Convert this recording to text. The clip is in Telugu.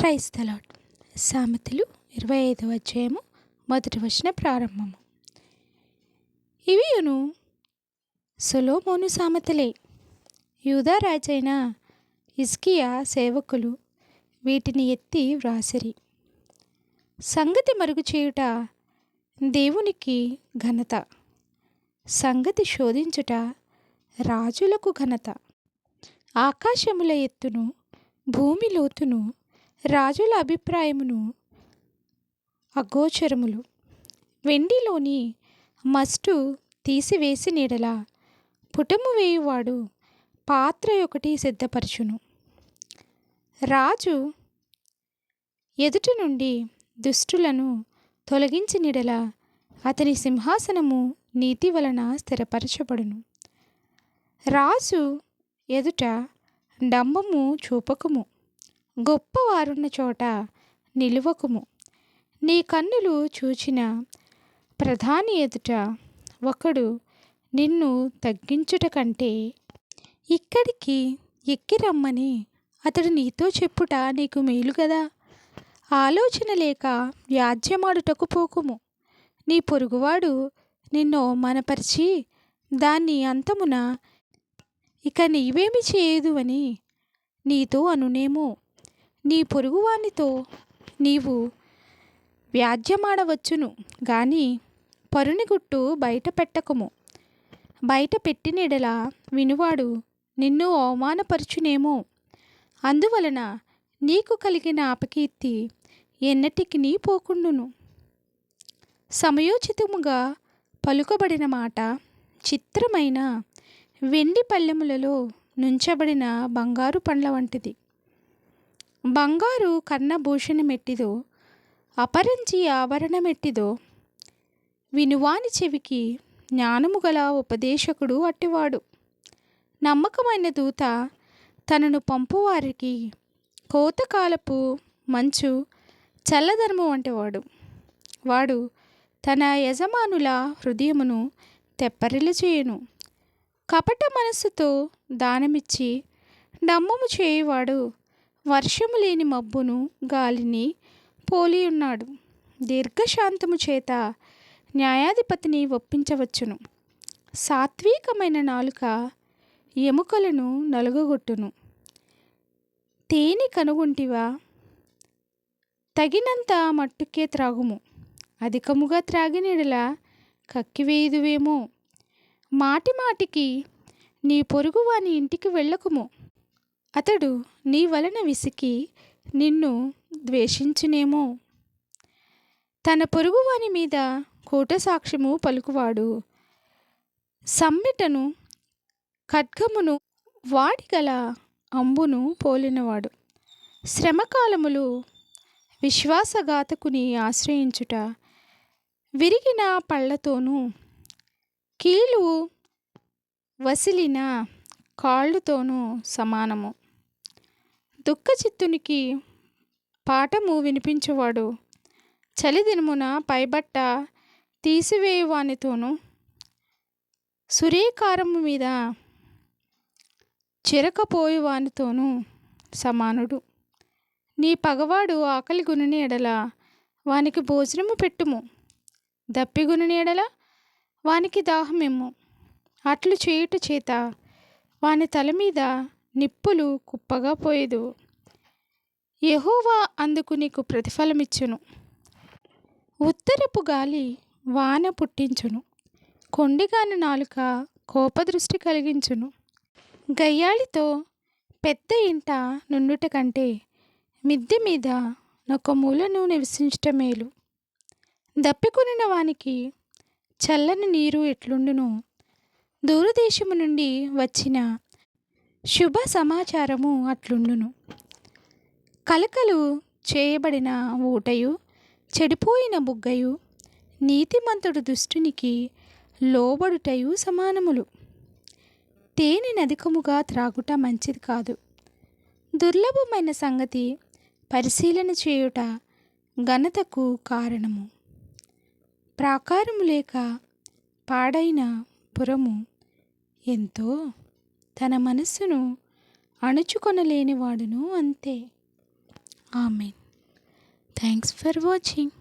Praise the lord. సామెతలు 25వ అధ్యాయము 1వ వచనం ప్రారంభము. ఇవియును సొలొమోను సామెతలే. యూదా రాజైన హిజ్కియా సేవకులు వీటిని ఎత్తి వ్రాసిరి. సంగతి మరుగు చేయుట దేవునికి ఘనత, సంగతి శోధించుట రాజులకు ఘనత. ఆకాశముల ఎత్తును, భూమి లోతును, రాజుల అభిప్రాయమును అగోచరములు. వెండిలోని మస్టు తీసివేసి నీడల పుటము వేయువాడు పాత్ర ఒకటి సిద్ధపరచును. రాజు ఎదుట నుండి దుష్టులను తొలగించి నీడల అతని సింహాసనము నీతి వలన స్థిరపరచబడును. రాజు ఎదుట డంబము చూపకుము, గొప్పవారున్న చోట నిలువకుము. నీ కన్నులు చూచిన ప్రధాని ఎదుట ఒకడు నిన్ను తగ్గించుట కంటే ఇక్కడికి ఎక్కి రమ్మని అతడు నీతో చెప్పుట నీకు మేలు గదా. ఆలోచన లేక వ్యాజ్యమాడుటకు పోకుము. నీ పొరుగువాడు నిన్ను అవమానపరిచి దాన్ని అంతమున ఇక నీవేమి చేయదు అని నీతో అనునేమో. నీ పొరుగువానితో నీవు వ్యాజ్యమాడవచ్చును గాని పరుని గుట్టు బయట పెట్టకము. బయట పెట్టినెడల వినువాడు నిన్ను అవమానపరచునేమో. అందువలన నీకు కలిగిన అపకీర్తి ఎన్నటికి పోకుండును. సమయోచితముగా పలుకబడిన మాట చిత్రమైన వెండి పళ్ళెములలో నుంచబడిన బంగారు పండ్ల వంటిది. బంగారు కర్ణభూషణమెట్టిదో, అపరంజి ఆభరణమెట్టిదో వినువాని చెవికి జ్ఞానము గల ఉపదేశకుడు అట్టివాడు. నమ్మకమైన దూత తనను పంపువారికి కోతకాలపు మంచు చల్లదనము వంటివాడు. వాడు తన యజమానుల హృదయమును తెప్పరిల్ల చేయును. కపట మనస్సుతో దానమిచ్చి డంబము చేయువాడు వర్షము లేని మబ్బును గాలిని పోలియున్నాడు. దీర్ఘశాంతము చేత న్యాయాధిపతిని ఒప్పించవచ్చును. సాత్వికమైన నాలుక ఎముకలను నలుగగొట్టును. తేనె కనుగొంటివా? తగినంత మట్టుకే త్రాగుము. అధికముగా త్రాగినెడల కక్కివేయుదువేమో. మాటి మాటికి నీ పొరుగువాని ఇంటికి వెళ్ళకుము. అతడు నీ వలన విసికి నిన్ను ద్వేషించునేమో. తన పొరుగువాని మీద కూట సాక్ష్యము పలుకువాడు సమ్మెటను ఖడ్గమును వాడిగల అంబును పోలినవాడు. శ్రమకాలములు విశ్వాసఘాతకుని ఆశ్రయించుట విరిగిన పళ్ళతోనూ కీలు వసిలిన కాళ్ళతోనూ సమానము. దుఃఖచిత్తునికి పాఠము వినిపించువాడు చలిదినమున పైబట్ట తీసివేయువానితోనూ సూర్యకారము మీద చిరకపోయువానితోనూ సమానుడు. నీ పగవాడు ఆకలి గునిన ఎడల వానికి భోజనము పెట్టుము. దప్పిగొనిన ఎడల వానికి దాహమిమ్ము. అట్లు చేయుట చేత వాని తల మీద నిప్పులు కుప్పగా పోయేదు. యెహోవా అందుకు నీకు ప్రతిఫలమిచ్చును. ఉత్తరపు గాలి వాన పుట్టించును. కొండిగాని నాలుక కోపదృష్టి కలిగించును. గయ్యాళితో పెద్ద ఇంట నుండుట కంటే మిద్దె మీద నొక మూలను నివసించుట మేలు. దప్పికొనిన వానికి చల్లని నీరు ఎట్లుండునో, దూరదేశము నుండి వచ్చిన శుభ సమాచారము అట్లుండును. కలకలు చేయబడిన ఊటయు చెడిపోయిన బుగ్గయు నీతిమంతుడు దుష్టునికి లోబడుటయు సమానములు. తేనె అధికముగా త్రాగుట మంచిది కాదు. దుర్లభమైన సంగతి పరిశీలన చేయుట ఘనతకు కారణము. ప్రాకారము లేక పాడైన పురము ఎంతో తన మనస్సును అణుచుకొనలేనివాడును అంతే. ఆమెన్. Thanks for watching.